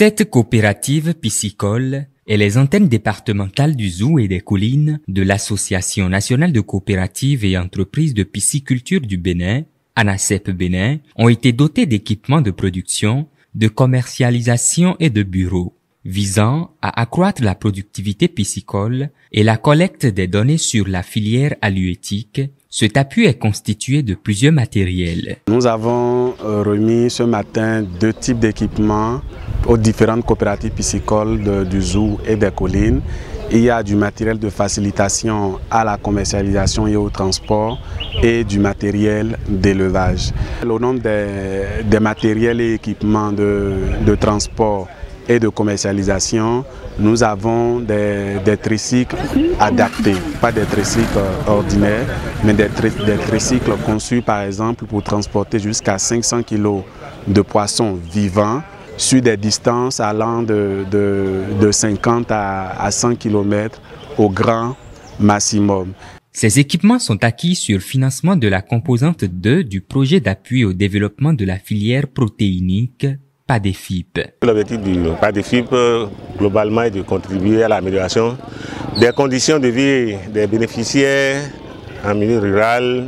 Cette coopérative piscicole est les antennes départementales du Zou et des Collines de l'Association nationale de coopératives et entreprises de pisciculture du Bénin, ANACEP Bénin, ont été dotées d'équipements de production, de commercialisation et de bureaux, visant à accroître la productivité piscicole et la collecte des données sur la filière halieutique. Cet appui est constitué de plusieurs matériels. Nous avons remis ce matin 2 types d'équipements aux différentes coopératives piscicoles du Zou et des Collines. Il y a du matériel de facilitation à la commercialisation et au transport et du matériel d'élevage. Au nom des matériels et équipements de transport et de commercialisation, nous avons des tricycles adaptés, pas des tricycles ordinaires, mais des tricycles conçus par exemple pour transporter jusqu'à 500 kg de poissons vivants sur des distances allant de 50 à 100 km au grand maximum. Ces équipements sont acquis sur financement de la composante 2 du projet d'appui au développement de la filière protéinique PADEFIP. L'objectif du PADEFIP globalement est de contribuer à l'amélioration des conditions de vie des bénéficiaires en milieu rural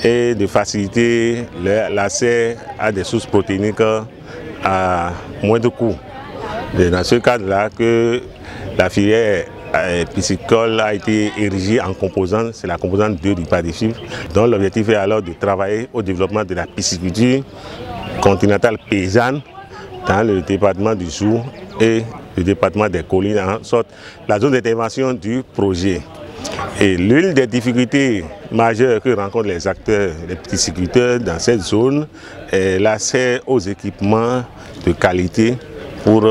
et de faciliter l'accès à des sources protéiniques à moins de coûts. C'est dans ce cadre-là que la filière piscicole a été érigée en composante, c'est la composante 2 du PADEFIP, dont l'objectif est alors de travailler au développement de la pisciculture continentale paysanne dans le département du Zou et le département des Collines, en sorte la zone d'intervention du projet. Et l'une des difficultés majeures que rencontrent les acteurs, les pisciculteurs dans cette zone est l'accès aux équipements de qualité pour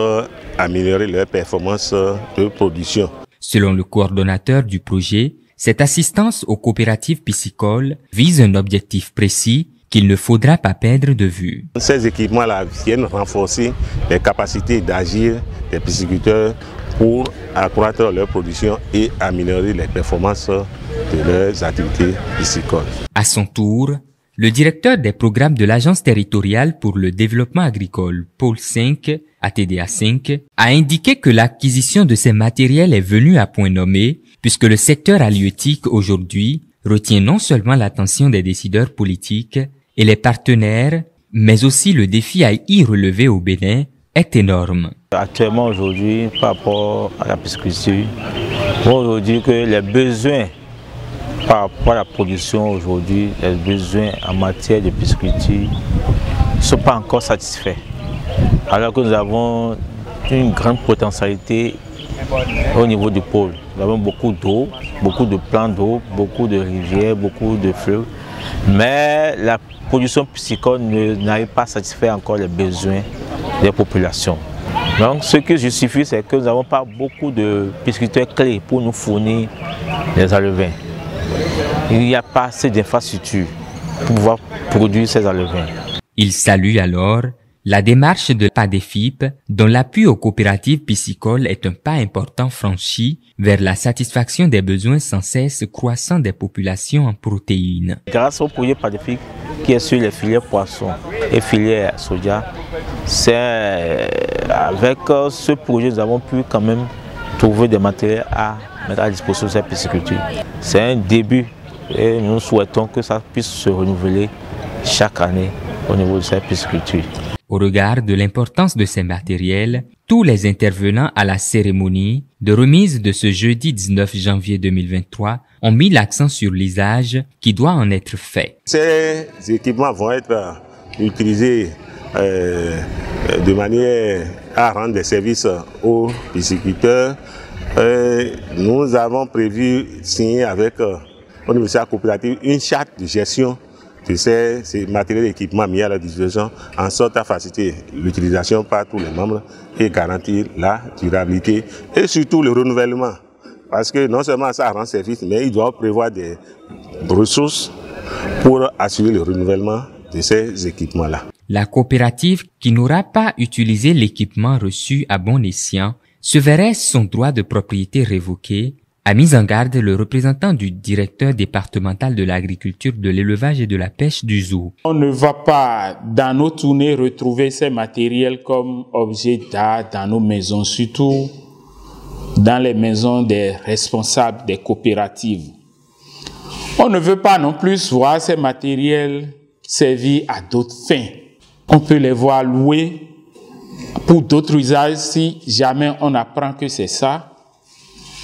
améliorer leur performance de production. Selon le coordonnateur du projet, cette assistance aux coopératives piscicoles vise un objectif précis qu'il ne faudra pas perdre de vue. Ces équipements-là viennent renforcer les capacités d'agir des pisciculteurs pour accroître leur production et améliorer les performances de leurs activités piscicoles. À son tour, le directeur des programmes de l'Agence territoriale pour le développement agricole, Pôle 5, ATDA 5, a indiqué que l'acquisition de ces matériels est venue à point nommé, puisque le secteur halieutique aujourd'hui retient non seulement l'attention des décideurs politiques et les partenaires, mais aussi le défi à y relever au Bénin est énorme. Actuellement aujourd'hui, par rapport à la pisciculture, on peut dire que les besoins par rapport à la production aujourd'hui, les besoins en matière de pisciculture ne sont pas encore satisfaits. Alors que nous avons une grande potentialité au niveau du pôle. Nous avons beaucoup d'eau, beaucoup de plans d'eau, beaucoup de rivières, beaucoup de fleuves. Mais la production piscicole n'arrive pas à satisfaire encore les besoins des populations. Donc ce qui justifie, c'est que nous n'avons pas beaucoup de pisciculteurs clés pour nous fournir les alevins. Il n'y a pas assez d'infrastructures pour pouvoir produire ces alevins. Il salue alors la démarche de PADEFIP, dont l'appui aux coopératives piscicoles est un pas important franchi vers la satisfaction des besoins sans cesse croissants des populations en protéines. Grâce au projet PADEFIP qui est sur les filières poissons et filières soja, avec ce projet nous avons pu quand même trouver des matériels à mettre à disposition de cette pisciculture. C'est un début et nous souhaitons que ça puisse se renouveler chaque année au niveau de cette pisciculture. Au regard de l'importance de ces matériels, tous les intervenants à la cérémonie de remise de ce jeudi 19 janvier 2023 ont mis l'accent sur l'usage qui doit en être fait. Ces équipements vont être utilisés de manière à rendre des services aux pisciculteurs. Nous avons prévu signer avec au niveau de la coopérative une charte de gestion de ces matériels d'équipement mis à la disposition en sorte à faciliter l'utilisation par tous les membres et garantir la durabilité et surtout le renouvellement. Parce que non seulement ça rend service, mais il doit prévoir des ressources pour assurer le renouvellement de ces équipements-là. La coopérative qui n'aura pas utilisé l'équipement reçu à bon escient se verrait son droit de propriété révoqué a mis en garde le représentant du directeur départemental de l'agriculture, de l'élevage et de la pêche du zoo. On ne va pas dans nos tournées retrouver ces matériels comme objets d'art dans nos maisons, surtout dans les maisons des responsables des coopératives. On ne veut pas non plus voir ces matériels servir à d'autres fins. On peut les voir loués pour d'autres usages si jamais on apprend que c'est ça.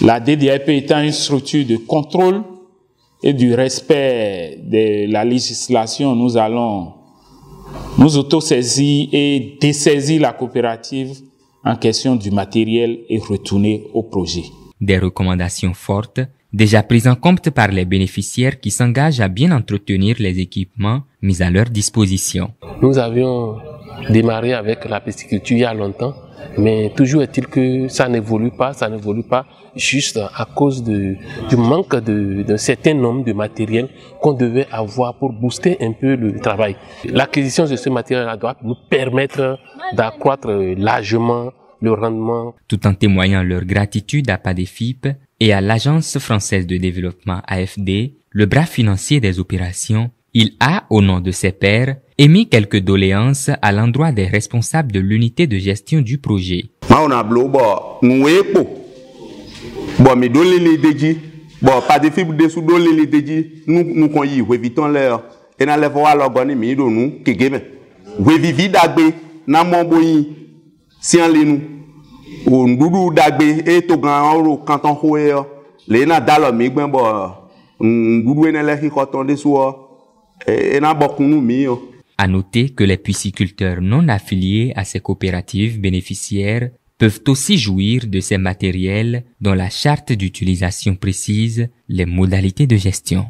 La DDAP étant une structure de contrôle et du respect de la législation, nous allons nous autosaisir et dessaisir la coopérative en question du matériel et retourner au projet. Des recommandations fortes, déjà prises en compte par les bénéficiaires qui s'engagent à bien entretenir les équipements mis à leur disposition. Nous avions démarré avec la pisciculture il y a longtemps, mais toujours est-il que ça n'évolue pas juste à cause du manque d'un certain nombre de matériel qu'on devait avoir pour booster un peu le travail. L'acquisition de ce matériel doit nous permettre d'accroître largement le rendement. Tout en témoignant leur gratitude à PADEFIP et à l'Agence française de développement AFD, le bras financier des opérations, il a, au nom de ses pairs, émis quelques doléances à l'endroit des responsables de l'unité de gestion du projet. À noter que les pisciculteurs non affiliés à ces coopératives bénéficiaires peuvent aussi jouir de ces matériels dont la charte d'utilisation précise les modalités de gestion.